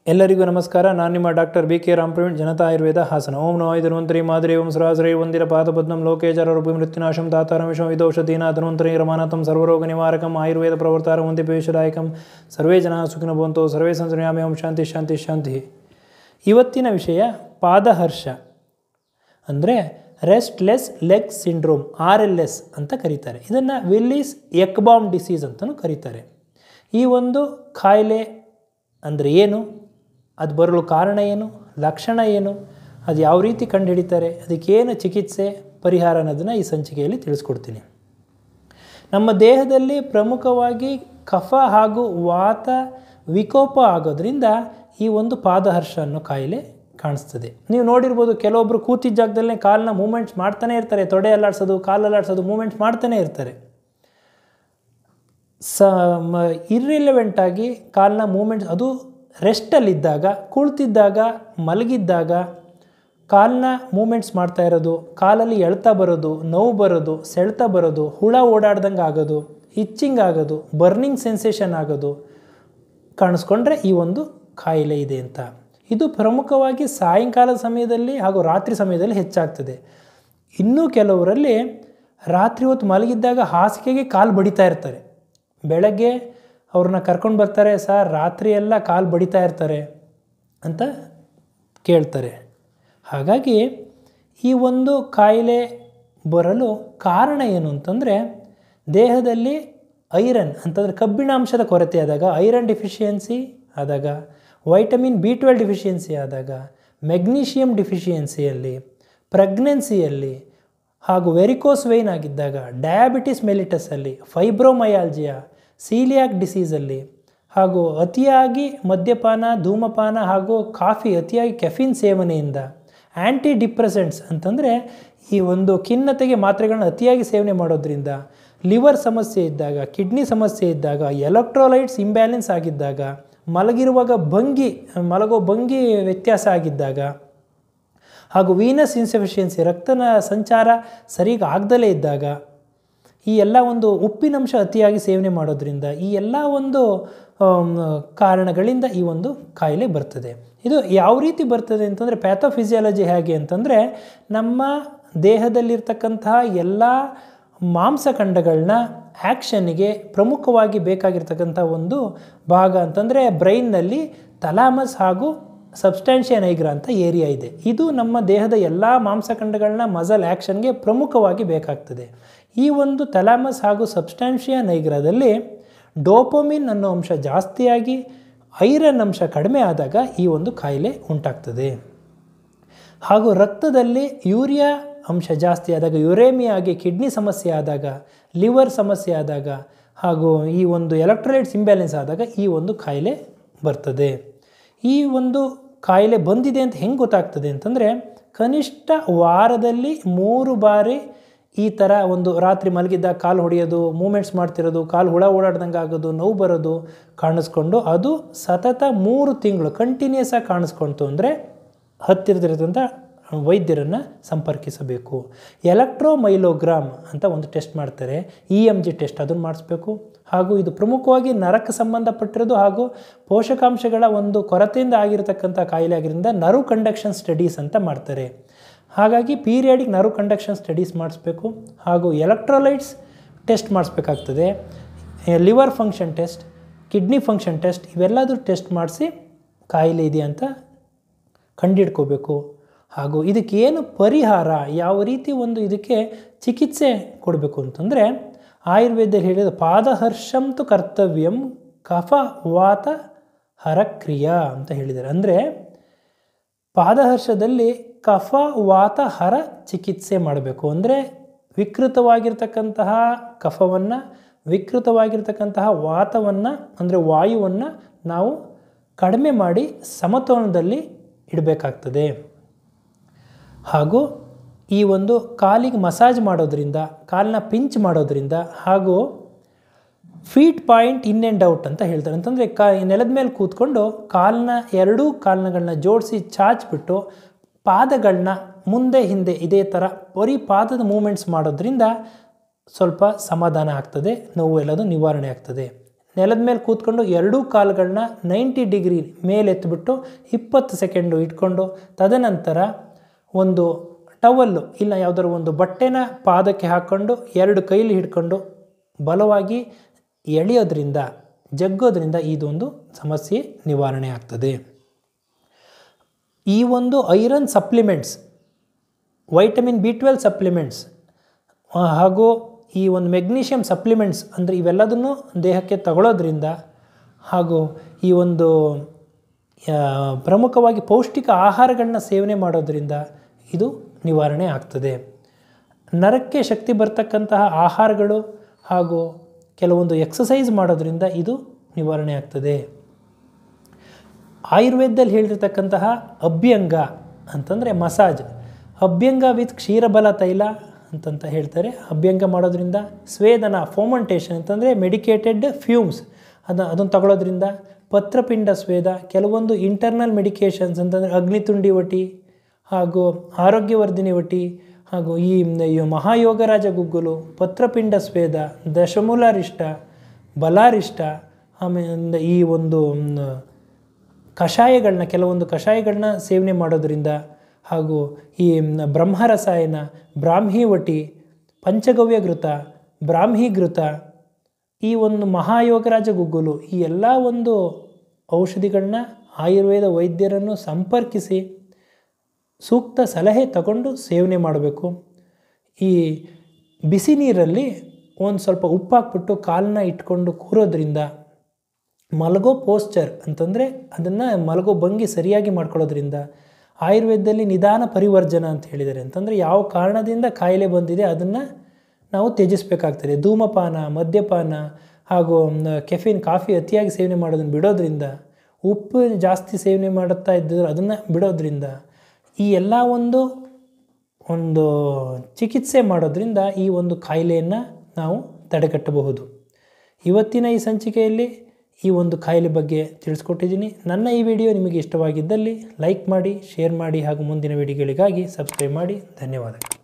ಎಲ್ಲರಿಗೂ ನಮಸ್ಕಾರ. ನಾನು ನಿಮ್ಮ doctor B K Ramapraveen, Janata Ayurveda Hassan. ಓಂ ನಮೋ ಧನ್ವಂತರಿ ಮಾದರಿ ಓಂ ಸಹಸ್ರೈ ವಂದಿರ ಪಾದಪದ್ಮಂ ಲೋಕೇಜರೂಪಿ ಮೃತ್ಯುನಾಶಂ ತಾತಾರಂ ವಿಷಂ ವಿದೋಷಧೀನ ಧನ್ವಂತರಿ ರಮಾನಾಥಂ ಸರ್ವರೋಗ ನಿವಾರಕಂ ಆಯುರ್ವೇದ ಪ್ರವರ್ತಾರ ವಂದಿಪೇಶದಾಯಕಂ. ಸರ್ವೇ ಜನ ಸುಖಿನೋ ಭವಂತು. ಸರ್ವೇ ಸಂತೃಪ್ತಿರ್ಯಾಮಿ. ಓಂ ಶಾಂತಿ ಶಾಂತಿ ಶಾಂತಿ. ಇವತ್ತಿನ ವಿಷಯ ಪಾದಹರ್ಷ, ಅಂದರೆ ರೆಸ್ಟ್ಲೆಸ್ ಲೆಗ್ ಸಿಂಡ್ರೋಮ್, RLS ಅಂತ ಕರೀತಾರೆ. ಇದನ್ನು ವಿಲ್ಲಿಸ್ ಎಕ್ಬಾಮ್ ಡಿಸೀಸ್ ಅಂತಲೂ ಕರೀತಾರೆ. ಈ ಒಂದು ಕಾಯಿಲೆ ಅಂದರೆ ಏನು, ಅದು ಬರಲು ಕಾರಣ ಏನು, ಲಕ್ಷಣ ಏನು, ಅದು ಯಾವ ರೀತಿ ಕಂಡುಹಿಡಿತಾರೆ, ಅದಕ್ಕೇನು ಚಿಕಿತ್ಸೆ, ಪರಿಹಾರ ಅನ್ನೋದನ್ನು ಈ ಸಂಚಿಕೆಯಲ್ಲಿ ತಿಳಿಸ್ಕೊಡ್ತೀನಿ. ನಮ್ಮ ದೇಹದಲ್ಲಿ ಪ್ರಮುಖವಾಗಿ ಕಫ ಹಾಗೂ ವಾತ ವಿಕೋಪ ಆಗೋದ್ರಿಂದ ಈ ಒಂದು ಪಾದಹರ್ಷ ಅನ್ನೋ ಕಾಯಿಲೆ ಕಾಣಿಸ್ತದೆ. ನೀವು ನೋಡಿರ್ಬೋದು, ಕೆಲವೊಬ್ಬರು ಕೂತಿದ್ದ ಜಾಗದಲ್ಲೇ ಕಾಲನ್ನ ಮೂಮೆಂಟ್ಸ್ ಮಾಡ್ತಾನೆ ಇರ್ತಾರೆ. ತೊಡೆ ಅಲ್ಲಾಡ್ಸೋದು, ಕಾಲು ಅಲ್ಲಾಡ್ಸೋದು, ಮೂಮೆಂಟ್ಸ್ ಮಾಡ್ತಾನೆ ಇರ್ತಾರೆ. ಇರ್ರಿಲೆವೆಂಟಾಗಿ ಕಾಲನ್ನ ಮೂಮೆಂಟ್ಸ್, ಅದು ರೆಸ್ಟಲ್ಲಿದ್ದಾಗ, ಕುಳಿತಿದ್ದಾಗ, ಮಲಗಿದ್ದಾಗ ಕಾಲನ್ನ ಮೂಮೆಂಟ್ಸ್ ಮಾಡ್ತಾ ಇರೋದು, ಕಾಲಲ್ಲಿ ಎಳ್ತಾ ಬರೋದು, ನೋವು ಬರೋದು, ಸೆಳೆತ ಬರೋದು, ಹುಳ ಓಡಾಡ್ದಂಗೆ ಆಗೋದು, ಇಚ್ಚಿಂಗ್ ಆಗೋದು, ಬರ್ನಿಂಗ್ ಸೆನ್ಸೇಷನ್ ಆಗೋದು ಕಾಣಿಸ್ಕೊಂಡ್ರೆ ಈ ಒಂದು ಕಾಯಿಲೆ ಇದೆ ಅಂತ. ಇದು ಪ್ರಮುಖವಾಗಿ ಸಾಯಂಕಾಲದ ಸಮಯದಲ್ಲಿ ಹಾಗೂ ರಾತ್ರಿ ಸಮಯದಲ್ಲಿ ಹೆಚ್ಚಾಗ್ತದೆ. ಇನ್ನೂ ಕೆಲವರಲ್ಲಿ ರಾತ್ರಿ ಹೊತ್ತು ಮಲಗಿದ್ದಾಗ ಹಾಸಿಗೆಗೆ ಕಾಲು ಬಡಿತಾ ಇರ್ತಾರೆ. ಬೆಳಗ್ಗೆ ಅವ್ರನ್ನ ಕರ್ಕೊಂಡು ಬರ್ತಾರೆ, ಸರ್ ರಾತ್ರಿ ಎಲ್ಲ ಕಾಲು ಬಡಿತಾ ಇರ್ತಾರೆ ಅಂತ ಕೇಳ್ತಾರೆ. ಹಾಗಾಗಿ ಈ ಒಂದು ಕಾಯಿಲೆ ಬರಲು ಕಾರಣ ಏನು ಅಂತಂದರೆ, ದೇಹದಲ್ಲಿ ಐರನ್ ಅಂತಂದರೆ ಕಬ್ಬಿಣಾಂಶದ ಕೊರತೆ ಆದಾಗ, ಐರನ್ ಡಿಫಿಷಿಯನ್ಸಿ ಆದಾಗ, ವೈಟಮಿನ್ B12 ಡಿಫಿಷಿಯನ್ಸಿ ಆದಾಗ, ಮೆಗ್ನೀಷಿಯಮ್ ಡಿಫಿಷಿಯನ್ಸಿಯಲ್ಲಿ, ಪ್ರೆಗ್ನೆನ್ಸಿಯಲ್ಲಿ ಹಾಗೂ ವೆರಿಕೋಸ್ ವೆಯ್ನ್ ಆಗಿದ್ದಾಗ, ಡಯಾಬಿಟಿಸ್ ಮೆಲಿಟಸಲ್ಲಿ, ಫೈಬ್ರೋಮಯಾಲ್ಜಿಯಾ, ಸೀಲಿಯಾಕ್ ಡಿಸೀಸಲ್ಲಿ, ಹಾಗೂ ಅತಿಯಾಗಿ ಮದ್ಯಪಾನ, ಧೂಮಪಾನ ಹಾಗೂ ಕಾಫಿ, ಅತಿಯಾಗಿ ಕೆಫಿನ್ ಸೇವನೆಯಿಂದ, ಆ್ಯಂಟಿ ಡಿಪ್ರೆಸೆಂಟ್ಸ್ ಅಂತಂದರೆ ಈ ಒಂದು ಖಿನ್ನತೆಗೆ ಮಾತ್ರೆಗಳನ್ನ ಅತಿಯಾಗಿ ಸೇವನೆ ಮಾಡೋದ್ರಿಂದ, ಲಿವರ್ ಸಮಸ್ಯೆ ಇದ್ದಾಗ, ಕಿಡ್ನಿ ಸಮಸ್ಯೆ ಇದ್ದಾಗ, ಎಲೆಕ್ಟ್ರೋಲೈಟ್ಸ್ ಇಂಬ್ಯಾಲೆನ್ಸ್ ಆಗಿದ್ದಾಗ, ಮಲಗಿರುವಾಗ ಮಲಗೋ ಭಂಗಿ ವ್ಯತ್ಯಾಸ ಆಗಿದ್ದಾಗ, ಹಾಗೂ ವೀನಸ್ ಇನ್ಸಫಿಷಿಯನ್ಸಿ, ರಕ್ತನ ಸಂಚಾರ ಸರಿಗೆ ಆಗದಲೇ ಇದ್ದಾಗ, ಈ ಎಲ್ಲ ಒಂದು ಉಪ್ಪಿನಂಶ ಅತಿಯಾಗಿ ಸೇವನೆ ಮಾಡೋದ್ರಿಂದ, ಈ ಎಲ್ಲ ಒಂದು ಕಾರಣಗಳಿಂದ ಈ ಒಂದು ಕಾಯಿಲೆ ಬರ್ತದೆ. ಇದು ಯಾವ ರೀತಿ ಬರ್ತದೆ ಅಂತಂದರೆ, ಪ್ಯಾಥೋಫಿಸಿಯಾಲಜಿ ಹೇಗೆ ಅಂತಂದರೆ, ನಮ್ಮ ದೇಹದಲ್ಲಿರ್ತಕ್ಕಂತಹ ಎಲ್ಲ ಮಾಂಸಖಂಡಗಳನ್ನ ಆ್ಯಕ್ಷನ್ನಿಗೆ ಪ್ರಮುಖವಾಗಿ ಬೇಕಾಗಿರ್ತಕ್ಕಂಥ ಒಂದು ಭಾಗ ಅಂತಂದರೆ ಬ್ರೈನ್ನಲ್ಲಿ ಥಲಾಮಸ್ ಹಾಗೂ ಸಬ್ಸ್ಟ್ಯಾನ್ಷಿಯಾ ನೈಗ್ರಾ ಅಂತ ಏರಿಯಾ ಇದೆ. ಇದು ನಮ್ಮ ದೇಹದ ಎಲ್ಲ ಮಾಂಸಖಂಡಗಳನ್ನ ಮಸಲ್ ಆ್ಯಕ್ಷನ್ಗೆ ಪ್ರಮುಖವಾಗಿ ಬೇಕಾಗ್ತದೆ. ಈ ಒಂದು ಥಲಾಮಸ್ ಹಾಗೂ ಸಬ್ಸ್ಟ್ಯಾನ್ಷಿಯಾ ನೈಗ್ರಾದಲ್ಲಿ ಡೋಪಮಿನ್ ಅನ್ನೋ ಅಂಶ ಜಾಸ್ತಿಯಾಗಿ ಐರನ್ ಅಂಶ ಕಡಿಮೆ ಆದಾಗ ಈ ಒಂದು ಕಾಯಿಲೆ ಉಂಟಾಗ್ತದೆ. ಹಾಗೂ ರಕ್ತದಲ್ಲಿ ಯೂರಿಯಾ ಅಂಶ ಜಾಸ್ತಿ ಆದಾಗ, ಯುರೇಮಿಯಾ ಆಗಿ ಕಿಡ್ನಿ ಸಮಸ್ಯೆ ಆದಾಗ, ಲಿವರ್ ಸಮಸ್ಯೆ ಆದಾಗ, ಹಾಗೂ ಈ ಒಂದು ಎಲೆಕ್ಟ್ರೋಲೈಟ್ಸ್ ಇಂಬ್ಯಾಲೆನ್ಸ್ ಆದಾಗ ಈ ಒಂದು ಕಾಯಿಲೆ ಬರ್ತದೆ. ಈ ಒಂದು ಕಾಯಿಲೆ ಬಂದಿದೆ ಅಂತ ಹೆಂಗೆ ಗೊತ್ತಾಗ್ತದೆ ಅಂತಂದರೆ, ಕನಿಷ್ಠ ವಾರದಲ್ಲಿ 3 ಬಾರಿ ಈ ಥರ ಒಂದು ರಾತ್ರಿ ಮಲಗಿದ್ದಾಗ ಕಾಲು ಹೊಡೆಯೋದು, ಮೂಮೆಂಟ್ಸ್ ಮಾಡ್ತಿರೋದು, ಕಾಲು ಹುಳ ಓಡಾಡ್ದಂಗೆ ಆಗೋದು, ನೋವು ಬರೋದು ಕಾಣಿಸ್ಕೊಂಡು, ಅದು ಸತತ 3 ತಿಂಗಳು ಕಂಟಿನ್ಯೂಸ್ ಆಗಿ ಕಾಣಿಸ್ಕೊಳ್ತು ಅಂದರೆ ಹತ್ತಿರದಿರೋದಂಥ ವೈದ್ಯರನ್ನು ಸಂಪರ್ಕಿಸಬೇಕು. ಎಲೆಕ್ಟ್ರೋಮೈಲೋಗ್ರಾಮ್ ಅಂತ ಒಂದು ಟೆಸ್ಟ್ ಮಾಡ್ತಾರೆ, EMG ಟೆಸ್ಟ್, ಅದನ್ನು ಮಾಡಿಸ್ಬೇಕು. ಹಾಗೂ ಇದು ಪ್ರಮುಖವಾಗಿ ನರಕ್ಕೆ ಸಂಬಂಧಪಟ್ಟಿರೋದು ಹಾಗೂ ಪೋಷಕಾಂಶಗಳ ಒಂದು ಕೊರತೆಯಿಂದ ಆಗಿರತಕ್ಕಂಥ ಕಾಯಿಲೆ ಆಗಿರೋದ್ರಿಂದ ನರ್ವ್ ಕಂಡಕ್ಷನ್ ಸ್ಟಡೀಸ್ ಅಂತ ಮಾಡ್ತಾರೆ. ಹಾಗಾಗಿ ಪೀರಿಯಾಡಿಕ್ ನರ್ವ್ ಕಂಡಕ್ಷನ್ ಸ್ಟಡೀಸ್ ಮಾಡಿಸ್ಬೇಕು. ಹಾಗೂ ಎಲೆಕ್ಟ್ರೋಲೈಟ್ಸ್ ಟೆಸ್ಟ್ ಮಾಡಿಸ್ಬೇಕಾಗ್ತದೆ, liver function test, kidney function test, ಇವೆಲ್ಲದೂ ಟೆಸ್ಟ್ ಮಾಡಿಸಿ ಕಾಯಿಲೆ ಇದೆ ಅಂತ ಕಂಡಿಡ್ಕೋಬೇಕು. ಹಾಗೂ ಇದಕ್ಕೇನು ಪರಿಹಾರ, ಯಾವ ರೀತಿ ಒಂದು ಇದಕ್ಕೆ ಚಿಕಿತ್ಸೆ ಕೊಡಬೇಕು ಅಂತಂದರೆ, ಆಯುರ್ವೇದದಲ್ಲಿ ಹೇಳಿದ ಪಾದಹರ್ಷಂತು ಕರ್ತವ್ಯಂ ಕಫ ವಾತ ಹರಕ್ರಿಯಾ ಅಂತ ಹೇಳಿದ್ದಾರೆ. ಅಂದರೆ ಪಾದಹರ್ಷದಲ್ಲಿ ಕಫ ವಾತ ಹರ ಚಿಕಿತ್ಸೆ ಮಾಡಬೇಕು. ಅಂದರೆ ವಿಕೃತವಾಗಿರ್ತಕ್ಕಂತಹ ಕಫವನ್ನು, ವಿಕೃತವಾಗಿರ್ತಕ್ಕಂತಹ ವಾತವನ್ನು ಅಂದರೆ ವಾಯುವನ್ನು ನಾವು ಕಡಿಮೆ ಮಾಡಿ ಸಮತೋಲನದಲ್ಲಿ ಇಡಬೇಕಾಗ್ತದೆ. ಹಾಗೂ ಈ ಒಂದು ಕಾಲಿಗೆ ಮಸಾಜ್ ಮಾಡೋದ್ರಿಂದ, ಕಾಲನ್ನ ಪಿಂಚ್ ಮಾಡೋದ್ರಿಂದ, ಹಾಗೂ feet point in and out ಅಂತ ಹೇಳ್ತಾರೆ. ಅಂತಂದರೆ ನೆಲದ ಮೇಲೆ ಕೂತ್ಕೊಂಡು ಎರಡೂ ಕಾಲುಗಳನ್ನ ಜೋಡಿಸಿ ಚಾಚಿಬಿಟ್ಟು ಪಾದಗಳನ್ನ ಮುಂದೆ ಹಿಂದೆ ಇದೇ ಥರ ಬರೀ ಪಾದದ ಮೂಮೆಂಟ್ಸ್ ಮಾಡೋದ್ರಿಂದ ಸ್ವಲ್ಪ ಸಮಾಧಾನ ಆಗ್ತದೆ, ನೋವು ಎಲ್ಲದು ನಿವಾರಣೆ ಆಗ್ತದೆ. ನೆಲದ ಮೇಲೆ ಕೂತ್ಕೊಂಡು ಎರಡೂ ಕಾಲುಗಳನ್ನ 90 ಡಿಗ್ರಿ ಮೇಲೆತ್ತಿಬಿಟ್ಟು 20 ಸೆಕೆಂಡು ಇಟ್ಕೊಂಡು ತದನಂತರ ಒಂದು ಟವಲ್ಲು ಇಲ್ಲ ಯಾವುದಾದ್ರು ಒಂದು ಬಟ್ಟೆನ ಪಾದಕ್ಕೆ ಹಾಕ್ಕೊಂಡು 2 ಕೈಲಿ ಹಿಡ್ಕೊಂಡು ಬಲವಾಗಿ ಎಳೆಯೋದ್ರಿಂದ ಜಗ್ಗೋದ್ರಿಂದ ಇದೊಂದು ಸಮಸ್ಯೆ ನಿವಾರಣೆ ಆಗ್ತದೆ. ಈ ಒಂದು iron supplements, vitamin B12 supplements ಹಾಗೂ ಈ ಒಂದು ಮೆಗ್ನೀಷಿಯಮ್ ಸಪ್ಲಿಮೆಂಟ್ಸ್ ಅಂದರೆ ಇವೆಲ್ಲದನ್ನು ದೇಹಕ್ಕೆ ತಗೊಳ್ಳೋದ್ರಿಂದ ಹಾಗೂ ಈ ಒಂದು ಪ್ರಮುಖವಾಗಿ ಪೌಷ್ಟಿಕ ಆಹಾರಗಳನ್ನ ಸೇವನೆ ಮಾಡೋದ್ರಿಂದ ಇದು ನಿವಾರಣೆ ಆಗ್ತದೆ. ನರಕ್ಕೆ ಶಕ್ತಿ ಬರ್ತಕ್ಕಂತಹ ಆಹಾರಗಳು ಹಾಗೂ ಕೆಲವೊಂದು ಎಕ್ಸಸೈಸ್ ಮಾಡೋದ್ರಿಂದ ಇದು ನಿವಾರಣೆ ಆಗ್ತದೆ. ಆಯುರ್ವೇದದಲ್ಲಿ ಹೇಳಿರ್ತಕ್ಕಂತಹ ಅಭ್ಯಂಗ ಅಂತಂದರೆ ಮಸಾಜ್, ಅಭ್ಯಂಗ ವಿತ್ ಕ್ಷೀರಬಲ ತೈಲ ಅಂತಂತ ಹೇಳ್ತಾರೆ. ಅಭ್ಯಂಗ ಮಾಡೋದ್ರಿಂದ ಸ್ವೇದನ ಫೋಮಂಟೇಷನ್ ಅಂತಂದರೆ ಮೆಡಿಕೇಟೆಡ್ ಫ್ಯೂಮ್ಸ್ ಅದನ್ನು ತಗೊಳ್ಳೋದ್ರಿಂದ ಪತ್ರಪಿಂಡ ಸ್ವೇದ, ಕೆಲವೊಂದು ಇಂಟರ್ನಲ್ ಮೆಡಿಕೇಷನ್ಸ್ ಅಂತಂದರೆ ಅಗ್ನಿತುಂಡಿ ವಟಿ ಹಾಗೂ ಆರೋಗ್ಯವರ್ಧಿನಿ ವಟಿ ಹಾಗೂ ಈ ಮಹಾಯೋಗರಾಜ ಗುಗ್ಗುಲು, ಪತ್ರಪಿಂಡ ಸ್ವೇದ, ದಶಮೂಲಾರಿಷ್ಟ, ಬಲಾರಿಷ್ಟ, ಆಮೇಲೆ ಈ ಒಂದು ಕಷಾಯಗಳನ್ನ ಕೆಲವೊಂದು ಕಷಾಯಗಳನ್ನ ಸೇವನೆ ಮಾಡೋದ್ರಿಂದ ಹಾಗೂ ಈ ಬ್ರಹ್ಮರಸಾಯನ, ಬ್ರಾಹ್ಮೀವಟಿ, ಪಂಚಗವ್ಯ ಘೃತ, ಬ್ರಾಹ್ಮಿ ಘೃತ, ಈ ಒಂದು ಮಹಾಯೋಗರಾಜ ಗುಗ್ಗುಲು, ಈ ಎಲ್ಲ ಒಂದು ಔಷಧಿಗಳನ್ನ ಆಯುರ್ವೇದ ವೈದ್ಯರನ್ನು ಸಂಪರ್ಕಿಸಿ ಸೂಕ್ತ ಸಲಹೆ ತಗೊಂಡು ಸೇವನೆ ಮಾಡಬೇಕು. ಈ ಬಿಸಿ ನೀರಲ್ಲಿ ಒಂದು ಸ್ವಲ್ಪ ಉಪ್ಪು ಹಾಕ್ಬಿಟ್ಟು ಕಾಲನ್ನ ಇಟ್ಕೊಂಡು ಕೂರೋದ್ರಿಂದ ಮಲಗೋ ಪೋಸ್ಚರ್ ಅಂತಂದರೆ ಅದನ್ನು ಮಲಗೋ ಭಂಗಿ ಸರಿಯಾಗಿ ಮಾಡ್ಕೊಳ್ಳೋದ್ರಿಂದ ಆಯುರ್ವೇದದಲ್ಲಿ ನಿಧಾನ ಪರಿವರ್ಜನ ಅಂತ ಹೇಳಿದ್ದಾರೆ. ಅಂತಂದರೆ ಯಾವ ಕಾರಣದಿಂದ ಕಾಯಿಲೆ ಬಂದಿದೆ ಅದನ್ನು ನಾವು ತ್ಯಜಿಸಬೇಕಾಗ್ತದೆ. ಧೂಮಪಾನ, ಮದ್ಯಪಾನ ಹಾಗೂ ಕೆಫಿನ್, ಕಾಫಿ ಅತಿಯಾಗಿ ಸೇವನೆ ಮಾಡೋದನ್ನು ಬಿಡೋದ್ರಿಂದ, ಉಪ್ಪು ಜಾಸ್ತಿ ಸೇವನೆ ಮಾಡುತ್ತಾ ಇದ್ದರೆ ಅದನ್ನು ಬಿಡೋದ್ರಿಂದ, ಈ ಎಲ್ಲ ಒಂದು ಚಿಕಿತ್ಸೆ ಮಾಡೋದ್ರಿಂದ ಈ ಒಂದು ಕಾಯಿಲೆಯನ್ನು ನಾವು ತಡೆಗಟ್ಟಬಹುದು. ಇವತ್ತಿನ ಈ ಸಂಚಿಕೆಯಲ್ಲಿ ಈ ಒಂದು ಕಾಯಿಲೆ ಬಗ್ಗೆ ತಿಳಿಸ್ಕೊಟ್ಟಿದ್ದೀನಿ. ನನ್ನ ಈ ವಿಡಿಯೋ ನಿಮಗೆ ಇಷ್ಟವಾಗಿದ್ದಲ್ಲಿ ಲೈಕ್ ಮಾಡಿ, ಶೇರ್ ಮಾಡಿ ಹಾಗೂ ಮುಂದಿನ ವಿಡಿಯೋಗಳಿಗಾಗಿ ಸಬ್ಸ್ಕ್ರೈಬ್ ಮಾಡಿ. ಧನ್ಯವಾದಗಳು.